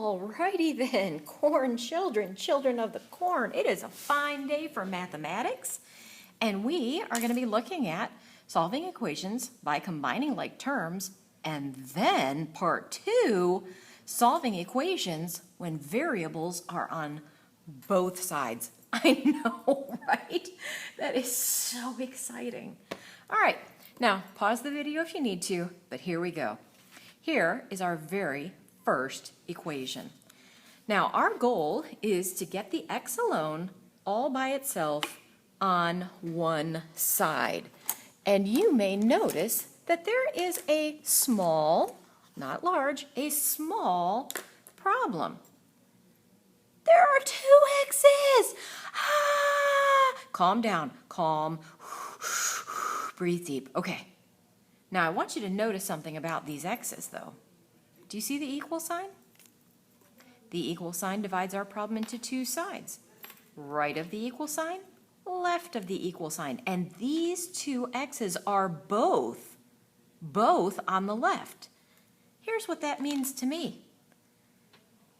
Alrighty then, corn children, children of the corn. It is a fine day for mathematics, and we are going to be looking at solving equations by combining like terms, and then part 2, solving equations when variables are on both sides. I know, right? That is so exciting. All right, now pause the video if you need to, but here we go. Here is our very first equation. Now our goal is to get the x alone all by itself on one side. And you may notice that there is a small, not large, a small problem. There are two x's. Calm down, calm, breathe deep. Okay. Now I want you to notice something about these x's though. Do you see the equal sign? The equal sign divides our problem into two sides. Right of the equal sign, left of the equal sign. And these two x's are both on the left. Here's what that means to me.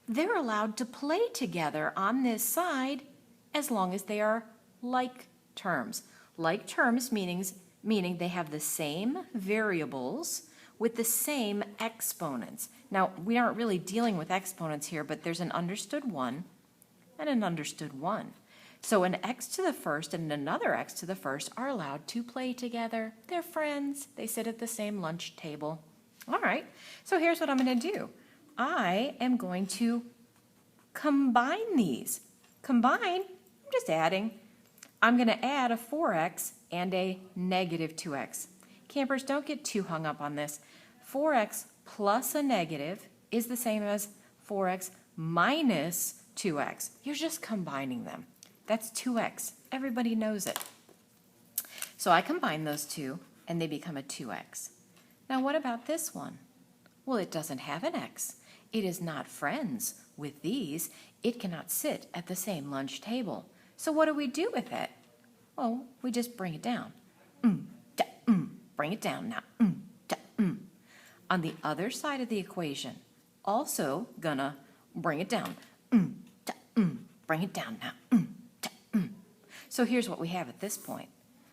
They're allowed to play together on this side as long as they are like terms. Like terms meaning they have the same variables with the same exponents. Now, we aren't really dealing with exponents here, but there's an understood 1 and an understood 1. So an x to the first and another x to the first are allowed to play together. They're friends. They sit at the same lunch table. All right, so here's what I'm going to do. I am going to combine these. Combine, I'm just adding. I'm going to add a 4x and a negative 2x. Campers, don't get too hung up on this. 4x plus a negative is the same as 4x minus 2x. You're just combining them. That's 2x. Everybody knows it. So I combine those two, and they become a 2x. Now what about this one? Well, it doesn't have an x. It is not friends with these. It cannot sit at the same lunch table. So what do we do with it? Well, we just bring it down. Bring it down now. On the other side of the equation, also gonna bring it down. Bring it down now. So here's what we have at this point.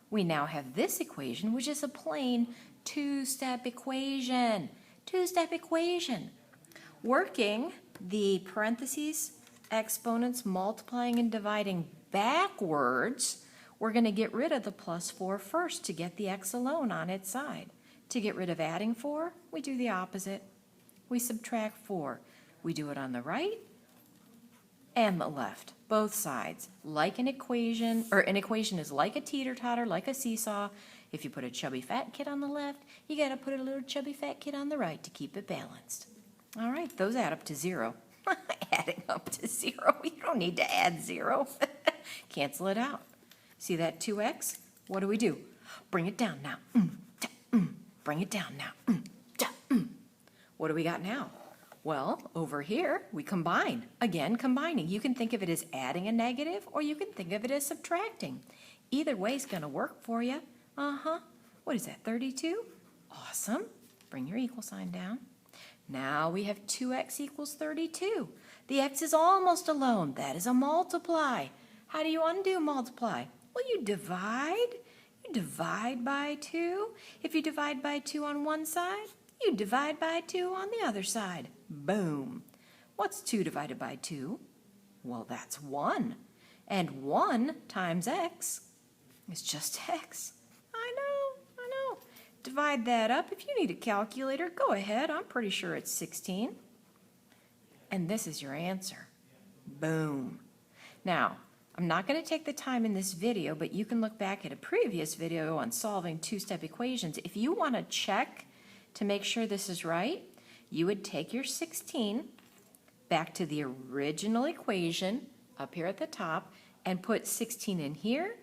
We now have this equation, which is a plain two-step equation. Two-step equation. Working the parentheses, exponents, multiplying and dividing backwards, we're going to get rid of the plus 4 first to get the x alone on its side. To get rid of adding 4, we do the opposite. We subtract 4. We do it on the right and the left, both sides. Like an equation, or an equation is like a teeter-totter, like a seesaw. If you put a chubby fat kid on the left, you got to put a little chubby fat kid on the right to keep it balanced. All right, those add up to 0. Adding up to 0. You don't need to add 0. Cancel it out. See that 2x? What do? Bring it down now. Bring it down now. What do we got now? Well, over here, we combine. Again, combining. You can think of it as adding a negative, or you can think of it as subtracting. Either way is going to work for you. What is that, 32? Awesome. Bring your equal sign down. Now we have 2x equals 32. The x is almost alone. That is a multiply. How do you undo multiply? Well, you divide. You divide by 2. If you divide by 2 on one side, you divide by 2 on the other side. Boom. What's 2 divided by 2? Well, that's 1. And 1 times x is just x. I know. Divide that up. If you need a calculator, go ahead. I'm pretty sure it's 16. And this is your answer. Boom. Now, I'm not going to take the time in this video, but you can look back at a previous video on solving two-step equations. If you want to check to make sure this is right, you would take your 16 back to the original equation up here at the top and put 16 in here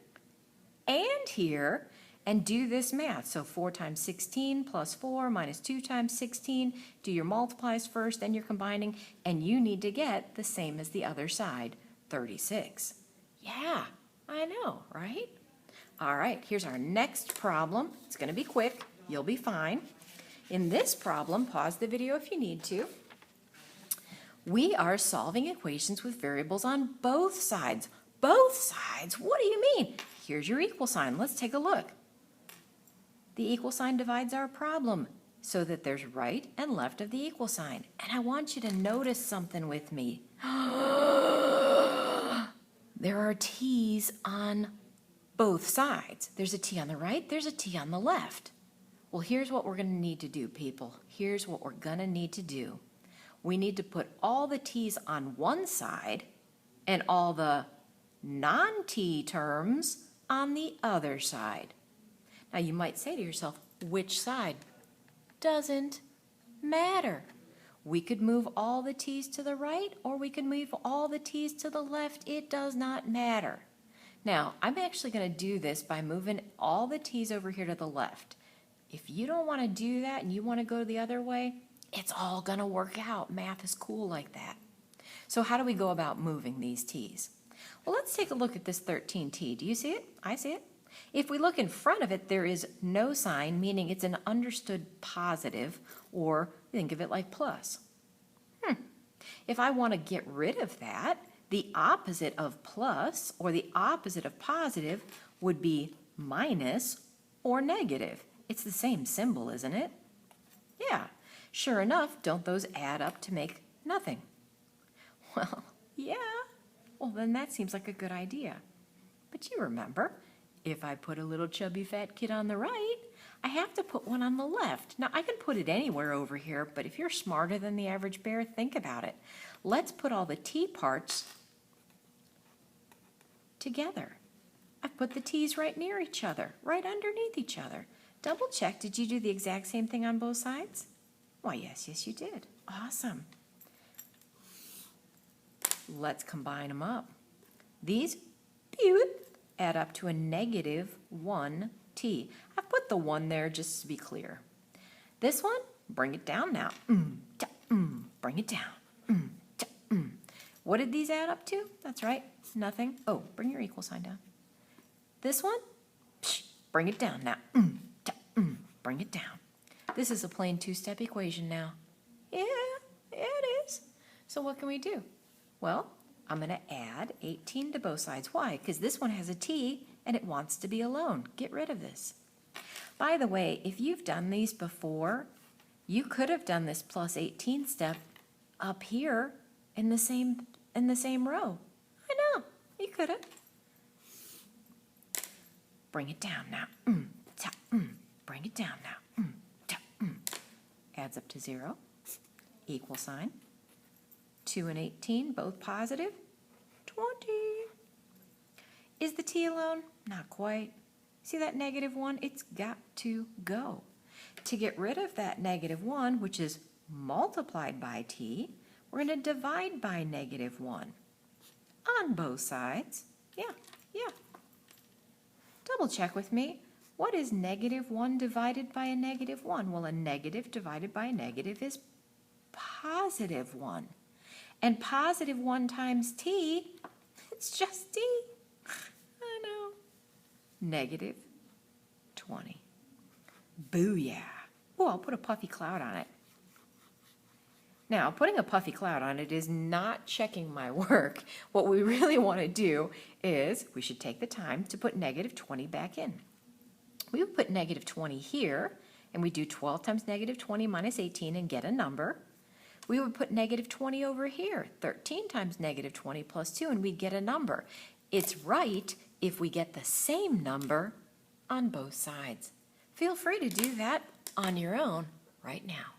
and here and do this math. So 4 times 16 plus 4 minus 2 times 16. Do your multiplies first, then you're combining, and you need to get the same as the other side, 36. Yeah, I know, right? All right, here's our next problem. It's going to be quick. You'll be fine. In this problem, pause the video if you need to. We are solving equations with variables on both sides. Both sides? What do you mean? Here's your equal sign. Let's take a look. The equal sign divides our problem so that there's right and left of the equal sign. And I want you to notice something with me. There are t's on both sides. There's a t on the right, there's a t on the left. Well, here's what we're going to need to do, people. Here's what we're going to need to do. We need to put all the t's on one side and all the non-t terms on the other side. Now, you might say to yourself, which side? Doesn't matter. We could move all the t's to the right, or we could move all the t's to the left. It does not matter. Now, I'm actually going to do this by moving all the t's over here to the left. If you don't want to do that and you want to go the other way, it's all going to work out. Math is cool like that. So how do we go about moving these t's? Well, let's take a look at this 13t. Do you see it? I see it. If we look in front of it, there is no sign, meaning it's an understood positive, or think of it like plus. If I want to get rid of that, the opposite of plus, or the opposite of positive, would be minus or negative. It's the same symbol, isn't it? Yeah. Sure enough, don't those add up to make nothing? Well, yeah. Well, then that seems like a good idea. But you remember, if I put a little chubby fat kid on the right, I have to put one on the left. Now, I can put it anywhere over here, but if you're smarter than the average bear, think about it. Let's put all the t parts together. I've put the t's right near each other, right underneath each other. Double check, did you do the exact same thing on both sides? Why, yes, you did. Awesome. Let's combine them up. These add up to a negative 1t. I've put the 1 there just to be clear. This one, bring it down now. Bring it down. What did these add up to? That's right, nothing. Oh, bring your equal sign down. This one, bring it down now. Bring it down. This is a plain two-step equation now. Yeah, it is. So what can we do? Well, I'm going to add 18 to both sides. Why? Because this one has a t and it wants to be alone. Get rid of this. By the way, if you've done these before, you could have done this plus 18 step up here in the same row. I know, you could have. Bring it down now. Bring it down now. Adds up to 0. Equal sign. 2 and 18, both positive. 20. Is the t alone? Not quite. See that negative 1? It's got to go. To get rid of that negative 1, which is multiplied by t, we're going to divide by negative 1 on both sides. Yeah. Double check with me. What is negative 1 divided by a negative 1? Well, a negative divided by a negative is positive 1. And positive 1 times t, it's just t. I know. Negative 20. Booyah. Oh, I'll put a puffy cloud on it. Now, putting a puffy cloud on it is not checking my work. What we really want to do is we should take the time to put negative 20 back in. We would put negative 20 here, and we do 12 times negative 20 minus 18 and get a number. We would put negative 20 over here, 13 times negative 20 plus 2, and we'd get a number. It's right if we get the same number on both sides. Feel free to do that on your own right now.